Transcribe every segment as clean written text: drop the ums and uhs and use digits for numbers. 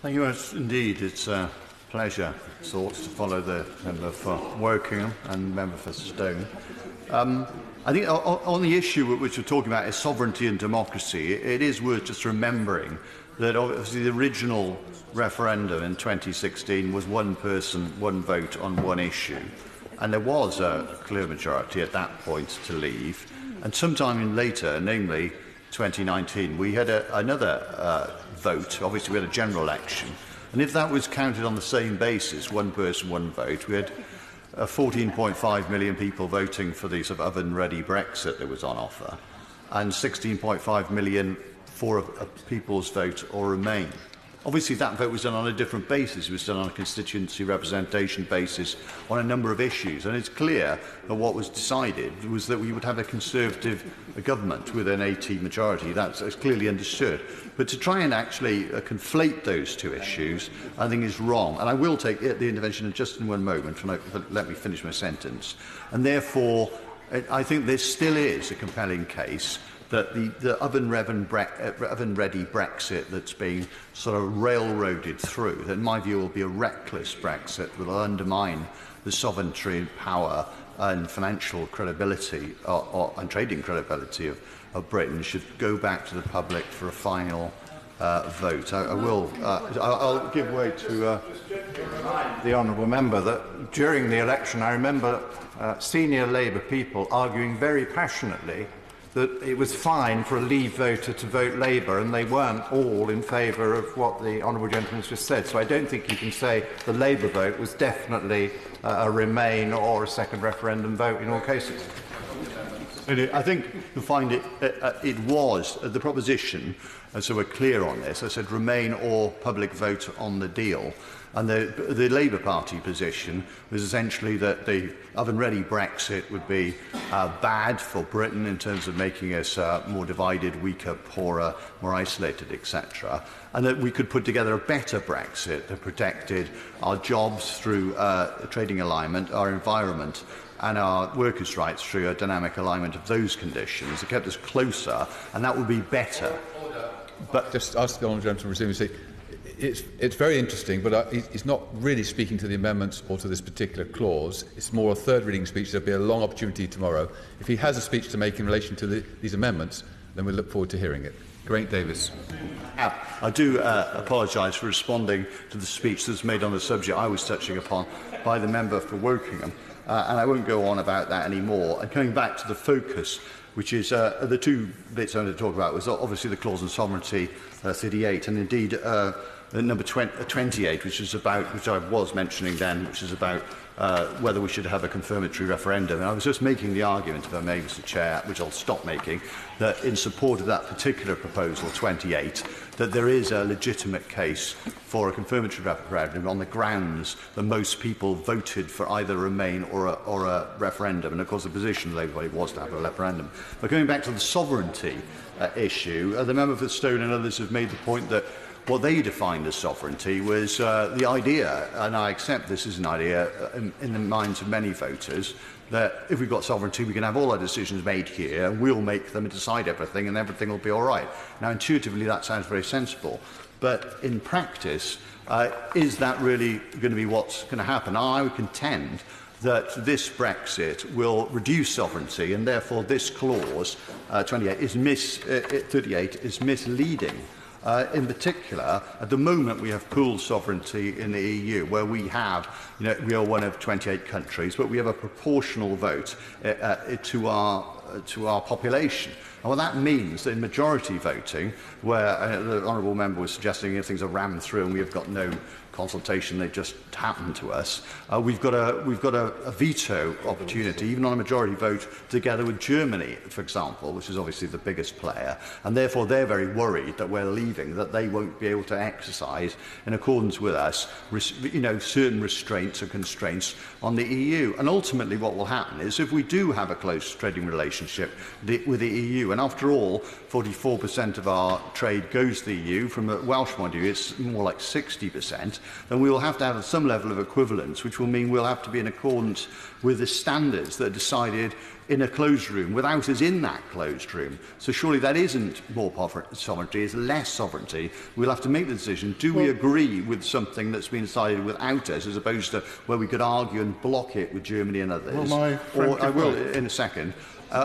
Thank you very much indeed. It's a pleasure, to follow the member for Wokingham and member for Stone. I think on the issue which we're talking about is sovereignty and democracy, it is worth just remembering that obviously the original referendum in 2016 was one person, one vote on one issue. And there was a clear majority at that point to leave. And sometime later, namely 2019, we had another vote. Obviously, we had a general election. And if that was counted on the same basis, one person, one vote, we had 14.5 million people voting for the sort of oven-ready Brexit that was on offer, and 16.5 million for a people's vote or remain. Obviously, that vote was done on a different basis. It was done on a constituency representation basis on a number of issues. And it's clear that what was decided was that we would have a Conservative government with an 80 majority. That's clearly understood. But to try and actually conflate those two issues, I think is wrong. And I will take the intervention just in one moment, but let me finish my sentence. And therefore, I think there still is a compelling case that the oven-ready Brexit that's being sort of railroaded through, that in my view will be a reckless Brexit, will undermine the sovereignty and power and financial credibility and trading credibility of Britain, should go back to the public for a final vote. I'll give way to the honourable member that during the election I remember senior Labour people arguing very passionately that it was fine for a Leave voter to vote Labour, and they weren't all in favour of what the honourable gentleman has just said. So I don't think you can say the Labour vote was definitely a Remain or a second referendum vote in all cases. I think you'll find it was the proposition, and so we're clear on this. I said Remain or public vote on the deal. And the Labour Party position was essentially that the oven-ready Brexit would be bad for Britain in terms of making us more divided, weaker, poorer, more isolated, etc. And that we could put together a better Brexit that protected our jobs through trading alignment, our environment, and our workers' rights through a dynamic alignment of those conditions. It kept us closer, and that would be better. But just ask the honourable gentleman to resume his seat. It's very interesting, but he's not really speaking to the amendments or to this particular clause. It's more a third reading speech. There'll be a long opportunity tomorrow. If he has a speech to make in relation to these amendments, then we look forward to hearing it. Geraint Davis. I do apologise for responding to the speech that's made on the subject I was touching upon by the member for Wokingham, and I won't go on about that anymore. And coming back to the focus, which is the two bits I'm going to talk about, was obviously the clause on sovereignty 38, and indeed number 28, which I was mentioning then, which is about whether we should have a confirmatory referendum. And I was just making the argument, if I may, Mr. Chair, which I'll stop making, that in support of that particular proposal, 28, that there is a legitimate case for a confirmatory referendum on the grounds that most people voted for either Remain or a referendum. And of course, the position of the Labour Party was to have a referendum. But going back to the sovereignty issue, the member for Stone and others have made the point that what they defined as sovereignty was the idea, and I accept this is an idea in the minds of many voters, that if we've got sovereignty, we can have all our decisions made here, and we'll make them and decide everything, and everything will be all right. Now, intuitively, that sounds very sensible. But in practice, is that really going to be what's going to happen? I would contend that this Brexit will reduce sovereignty, and therefore this clause, 38 is misleading. In particular, at the moment we have pooled sovereignty in the EU, where we have, we are one of 28 countries, but we have a proportional vote to our population. And what that means in majority voting, where the honourable member was suggesting things are rammed through and we have got no consultation, they just happen to us. We've got a veto opportunity, even on a majority vote, together with Germany, for example, which is obviously the biggest player, and therefore they're very worried that we're leaving, that they won't be able to exercise, in accordance with us, certain restraints or constraints on the EU. And ultimately what will happen is, if we do have a close trading relationship with the EU, EU, and after all, 44% of our trade goes to the EU. From a Welsh point of view, it's more like 60%. Then we will have to have some level of equivalence, which will mean we'll have to be in accordance with the standards that are decided in a closed room without us in that closed room. So surely that isn't more sovereignty, it's less sovereignty. We'll have to make the decision, do we agree with something that's been decided without us, as opposed to where we could argue and block it with Germany and others? Or I will in a second.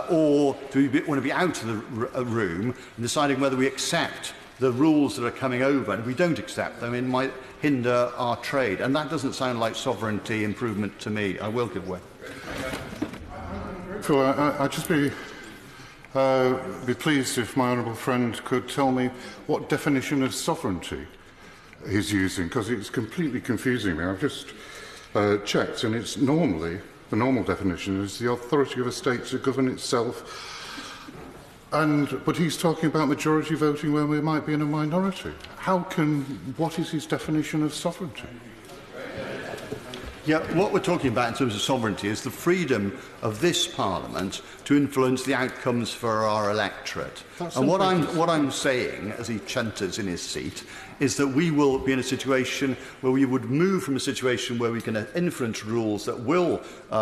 Or do we want to be out of the room and deciding whether we accept the rules that are coming over, and if we don't accept them, it might hinder our trade. And that doesn't sound like sovereignty improvement to me. I will give way. Phil, I'd just be pleased if my honourable friend could tell me what definition of sovereignty he's using, because it's completely confusing me. I've just checked, and it's normally, the normal definition is the authority of a state to govern itself. But he's talking about majority voting when we might be in a minority. What is his definition of sovereignty? Yeah, what we're talking about in terms of sovereignty is the freedom of this Parliament to influence the outcomes for our electorate. And what I'm saying, as he chunters in his seat, is that we will be in a situation where we would move from a situation where we can influence rules that will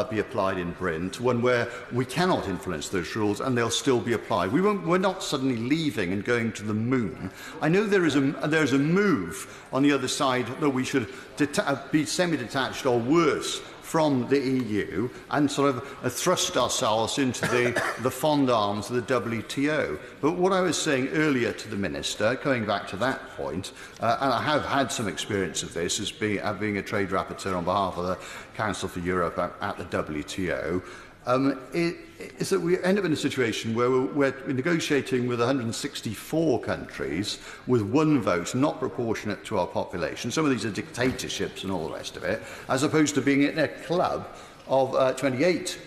be applied in Britain to one where we cannot influence those rules and they'll still be applied. We're not suddenly leaving and going to the moon. I know there is a move on the other side that we should be semi-detached or worse from the EU and sort of thrust ourselves into the fond arms of the WTO. But what I was saying earlier to the Minister, going back to that point, and I have had some experience of this as being a trade rapporteur on behalf of the Council for Europe at the WTO, is that we end up in a situation where we're negotiating with 164 countries with one vote, not proportionate to our population. Some of these are dictatorships and all the rest of it, as opposed to being in a club of 28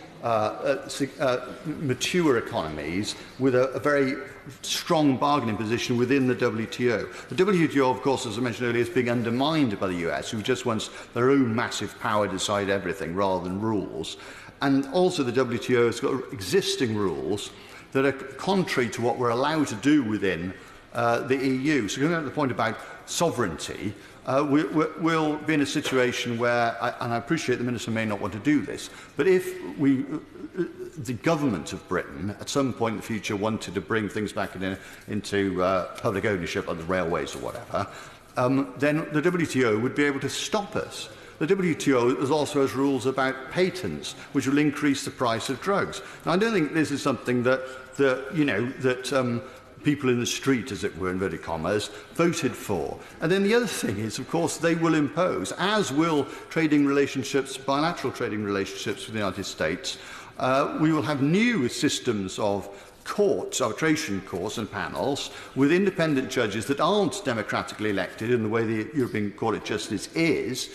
mature economies with a very strong bargaining position within the WTO. The WTO, of course, as I mentioned earlier, is being undermined by the US, who just wants their own massive power to decide everything rather than rules. And also the WTO has got existing rules that are contrary to what we're allowed to do within the EU. So going back to the point about sovereignty, we'll be in a situation where, and I appreciate the Minister may not want to do this, but if the government of Britain at some point in the future wanted to bring things back into public ownership of the railways or whatever, then the WTO would be able to stop us. The WTO also has rules about patents, which will increase the price of drugs. Now, I don't think this is something that people in the street, as it were, inverted commas, voted for. And then the other thing is, of course, they will impose, as will trading relationships, bilateral trading relationships with the United States. We will have new systems of courts, arbitration courts and panels with independent judges that aren't democratically elected in the way the European Court of Justice is,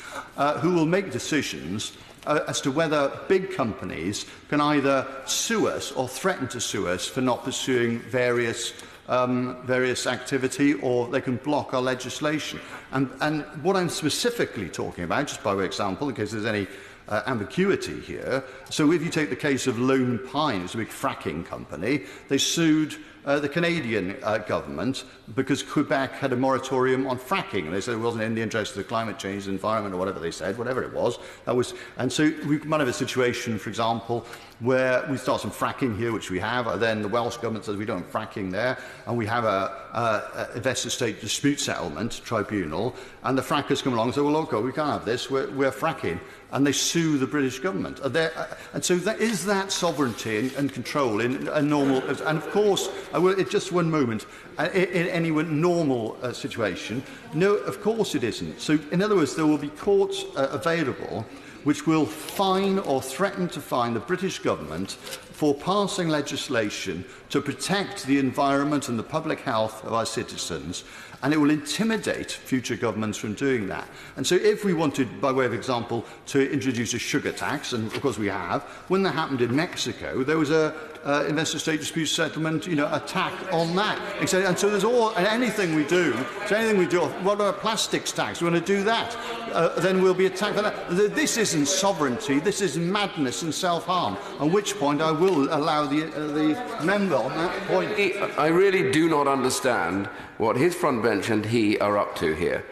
who will make decisions as to whether big companies can either sue us or threaten to sue us for not pursuing various activity, or they can block our legislation. And what I'm specifically talking about, just by way of example, in case there's any ambiguity here. So if you take the case of Lone Pine, it's a big fracking company, they sued the Canadian government because Quebec had a moratorium on fracking. And they said it wasn't in the interest of the climate change, the environment, or whatever they said, whatever it was. And so we might have a situation, for example, where we start some fracking here, which we have, then the Welsh government says we don't have fracking there, and we have a investor-state dispute settlement tribunal, and the frackers come along and say, well, okay, we can't have this, we're fracking. And they sue the British government. And so is that sovereignty and control in a normal... And of course, just one moment, in any normal situation, no, of course it isn't. So in other words, there will be courts available which will fine or threaten to fine the British government for passing legislation to protect the environment and the public health of our citizens, and it will intimidate future governments from doing that. And so if we wanted, by way of example, to introduce a sugar tax, and of course we have, when that happened in Mexico, there was a investor-state dispute settlement, attack on that. And so there's anything we do, what about a plastics tax? We're going to do that. Then we'll be attacked for that. This isn't sovereignty, this is madness and self-harm, at which point I will allow the member on that point. I really do not understand what his front bench and he are up to here.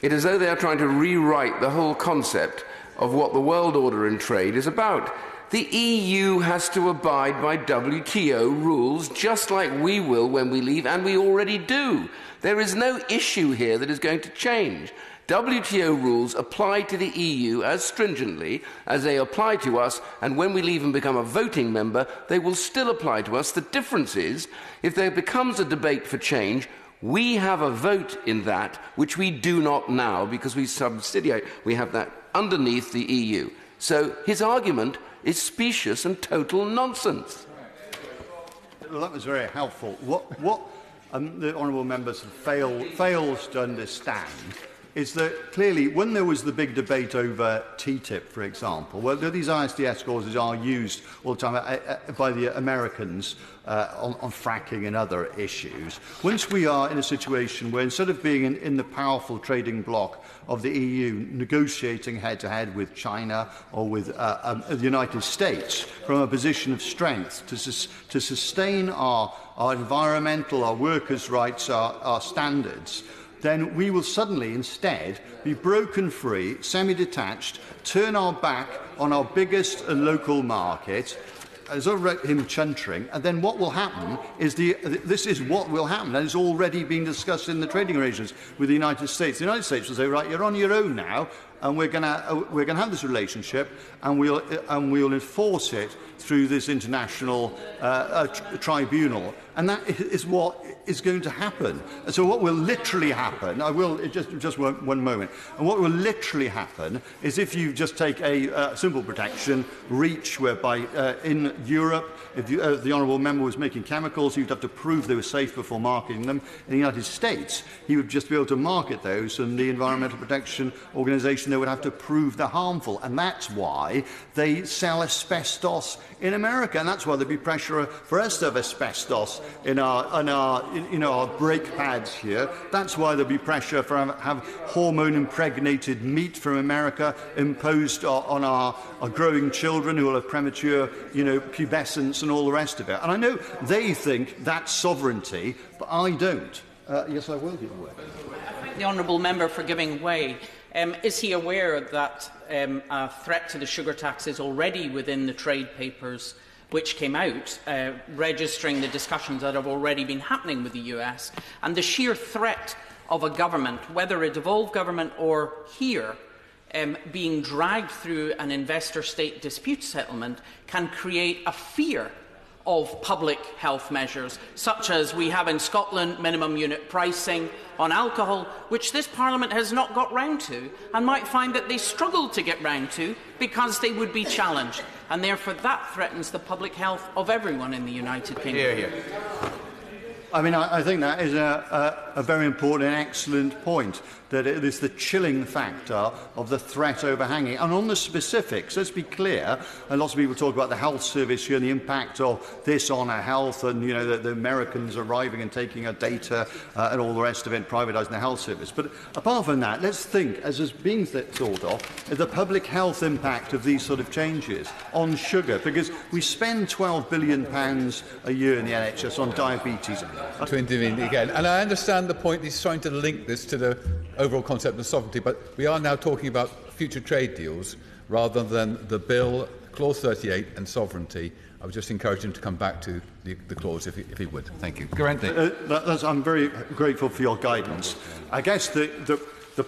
It is as though they are trying to rewrite the whole concept of what the world order in trade is about. The EU has to abide by WTO rules just like we will when we leave, and we already do. There is no issue here that is going to change. WTO rules apply to the EU as stringently as they apply to us, and when we leave and become a voting member, they will still apply to us. The difference is, if there becomes a debate for change, we have a vote in that, which we do not now, because we subsidiate. We have that underneath the EU. So his argument is specious and total nonsense. Well, that was very helpful. What the honourable members fails to understand is that clearly when there was the big debate over TTIP, for example, well, these ISDS clauses are used all the time by the Americans on fracking and other issues. Once we are in a situation where instead of being in the powerful trading bloc of the EU negotiating head-to-head with China or with the United States from a position of strength to sustain our environmental, our workers' rights, our standards, then we will suddenly instead be broken free, semi-detached, turn our back on our biggest local market, as him chuntering, and then what will happen is this is what will happen, and it's already been discussed in the trading arrangements with the United States. The United States will say, right, you're on your own now, and we're going to have this relationship, and we'll enforce it through this international tribunal, and that is what is going to happen. And so what will literally happen, just one moment, and what will literally happen is if you just take a simple protection, REACH, whereby in Europe, if the honourable member was making chemicals, you'd have to prove they were safe before marketing them. In the United States, he would just be able to market those, and the Environmental Protection Organisation, they would have to prove they're harmful, and that's why they sell asbestos in America, and that's why there'd be pressure for us to have asbestos in our brake pads here. That's why there'd be pressure for have hormone-impregnated meat from America imposed on our growing children who will have premature, pubescence and all the rest of it. And I know they think that's sovereignty, but I don't. Yes, I will give away. I thank the honourable member for giving way. Is he aware that a threat to the sugar tax is already within the trade papers which came out, registering the discussions that have already been happening with the US, and the sheer threat of a government, whether a devolved government or here, being dragged through an investor-state dispute settlement can create a fear of public health measures, such as we have in Scotland minimum unit pricing on alcohol, which this Parliament has not got round to, and might find that they struggle to get round to because they would be challenged. And therefore that threatens the public health of everyone in the United Kingdom. Hear, hear. I mean, I think that is a very important and excellent point, that it is the chilling factor of the threat overhanging. And on the specifics, let's be clear, and lots of people talk about the health service here and the impact of this on our health, and the Americans arriving and taking our data and all the rest of it, privatising the health service. But apart from that, let's think, as is being thought of, the public health impact of these sort of changes on sugar, because we spend £12 billion a year in the NHS on diabetes. To intervene again. And I understand the point. He's trying to link this to the overall concept of sovereignty, but we are now talking about future trade deals rather than the bill, Clause 38 and sovereignty. I would just encourage him to come back to the clause if he would. Thank you. I'm very grateful for your guidance. I guess the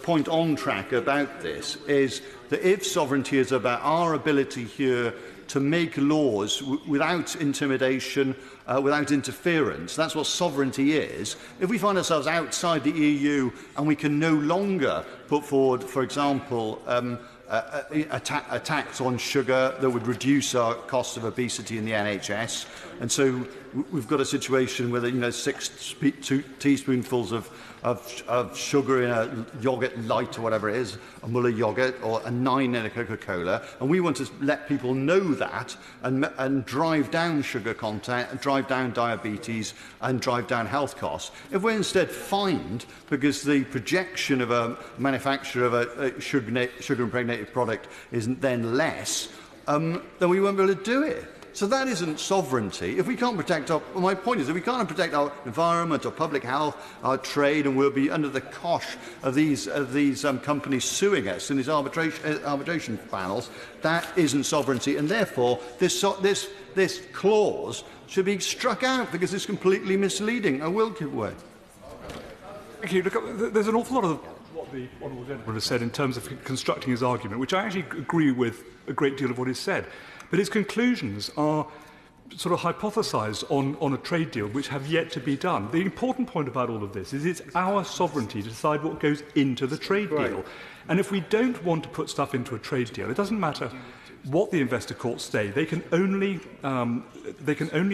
point on track about this is that if sovereignty is about our ability here to make laws without intimidation, without interference. That's what sovereignty is. If we find ourselves outside the EU and we can no longer put forward, for example, a tax on sugar that would reduce our cost of obesity in the NHS, And so we've got a situation where 6 teaspoonfuls of sugar in a yoghurt light or whatever it is, a Muller yoghurt, or a 9 in a Coca-Cola, and we want to let people know that and drive down sugar content, and drive down diabetes, and drive down health costs. If we're instead fined because the projection of a manufacturer of a sugar-impregnated product isn't then less, then we won't be able to do it. So that isn't sovereignty. If we can't protect my point is, if we can't protect our environment, our public health, our trade, and we'll be under the cosh of these companies suing us in these arbitration panels, that isn't sovereignty. And therefore, this clause should be struck out because it's completely misleading. I will give way. Thank you. Look, there's an awful lot of what the honourable gentleman has said in terms of constructing his argument, which I actually agree with a great deal of what he's said. But his conclusions are sort of hypothesised on a trade deal which have yet to be done. The important point about all of this is it's our sovereignty to decide what goes into the trade deal. And if we don't want to put stuff into a trade deal, it doesn't matter what the investor courts say. They can only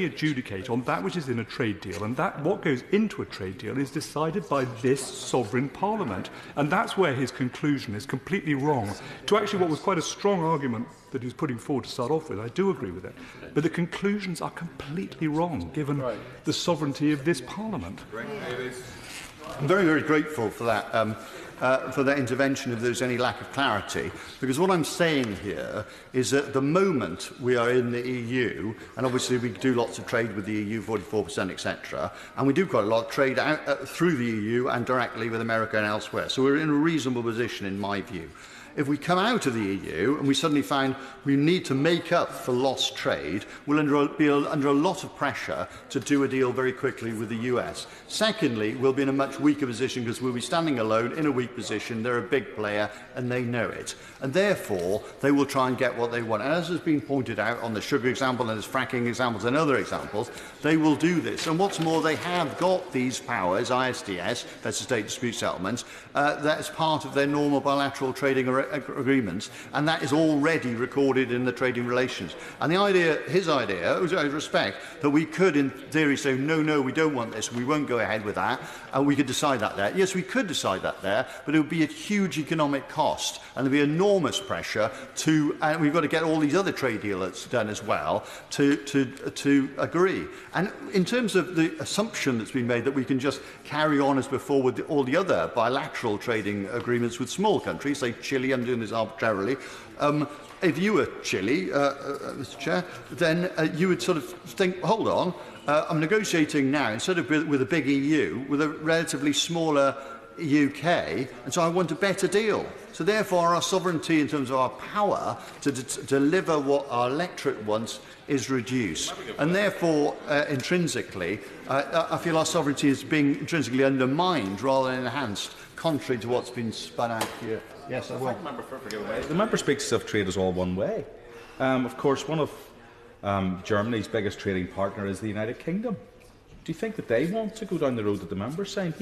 adjudicate on that which is in a trade deal, and that what goes into a trade deal is decided by this sovereign parliament. And that's where his conclusion is completely wrong. To actually what was quite a strong argument that he was putting forward to start off with, I do agree with it. But the conclusions are completely wrong, given the sovereignty of this parliament. I'm very, very grateful for that. For that intervention if there's any lack of clarity, because what I'm saying here is that at the moment we are in the EU, and obviously we do lots of trade with the EU, 44%, etc., and we do quite a lot of trade out, through the EU and directly with America and elsewhere. So we're in a reasonable position, in my view. If we come out of the EU and we suddenly find we need to make up for lost trade, we'll be under a lot of pressure to do a deal very quickly with the US. Secondly, we'll be in a much weaker position because we'll be standing alone in a weak position. They're a big player and they know it. And therefore, they will try and get what they want. And as has been pointed out on the sugar example and there's fracking examples and other examples, they will do this. And what's more, they have got these powers, ISDS, that's the State Dispute Settlements, that's part of their normal bilateral trading agreements, and that is already recorded in the trading relations. And the idea, his idea, which I respect, that we could in theory say, no, we don't want this, we won't go ahead with that, and we could decide that there. Yes, we could decide that there, but it would be a huge economic cost, and there'd be enormous pressure to, and we've got to get all these other trade deals done as well, to agree. And in terms of the assumption that's been made that we can just carry on as before with all the other bilateral trading agreements with small countries, say Chile, I'm doing this arbitrarily, if you were Chile, Mr. Chair, then you would sort of think, hold on, I'm negotiating now, instead of with a big EU, with a relatively smaller UK, and so I want a better deal. So therefore our sovereignty in terms of our power to deliver what our electorate wants is reduced. And therefore, intrinsically, I feel our sovereignty is being intrinsically undermined rather than enhanced, contrary to what's been spun out here. Yes, I will. The member speaks of trade as all one way. Of course, one of Germany's biggest trading partner is the United Kingdom. Do you think that they want to go down the road that the member's saying?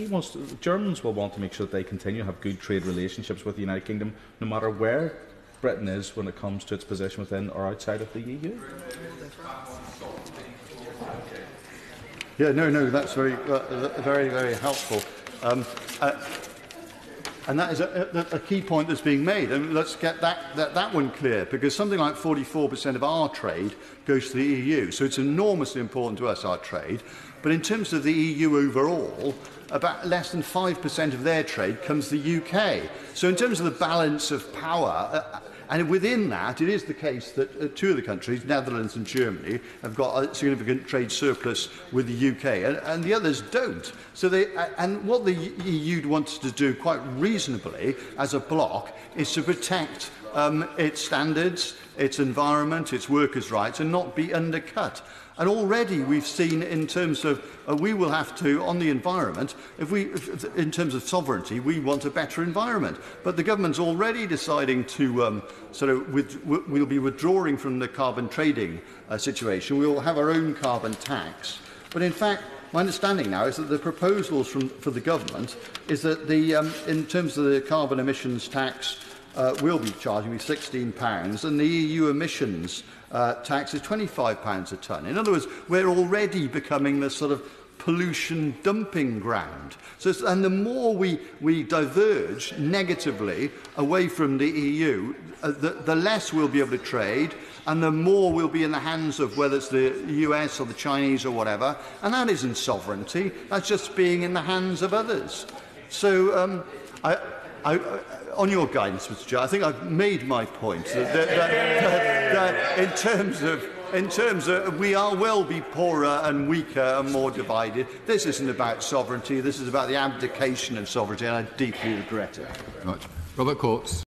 Germans will want to make sure that they continue to have good trade relationships with the United Kingdom, no matter where Britain is when it comes to its position within or outside of the EU. Yeah, no, that's very, very helpful. And that is a key point that's being made. And let's get that one clear, because something like 44% of our trade goes to the EU. So it's enormously important to us, our trade. But in terms of the EU overall, about less than 5% of their trade comes to the UK. So in terms of the balance of power, and within that, it is the case that two of the countries, Netherlands and Germany, have got a significant trade surplus with the UK, and the others don't. So and what the EU wants to do, quite reasonably, as a bloc, is to protect its standards, its environment, its workers' rights, and not be undercut. And already we've seen, in terms of we will have to, on the environment, in terms of sovereignty, we want a better environment. But the government's already deciding to we'll be withdrawing from the carbon trading situation. We will have our own carbon tax. But in fact, my understanding now is that the proposals for the government is that in terms of the carbon emissions tax will be charging me £16, and the EU emissions tax is £25 a tonne. In other words, we're already becoming the sort of pollution dumping ground. And the more we diverge negatively away from the EU, the less we'll be able to trade, and the more we'll be in the hands of whether it's the US or the Chinese or whatever. And that isn't sovereignty. That's just being in the hands of others. So on your guidance, Mr. Chair, I think I've made my point that in terms of we will be poorer and weaker and more divided. This isn't about sovereignty. This is about the abdication of sovereignty, and I deeply regret it. Right. Robert Courts.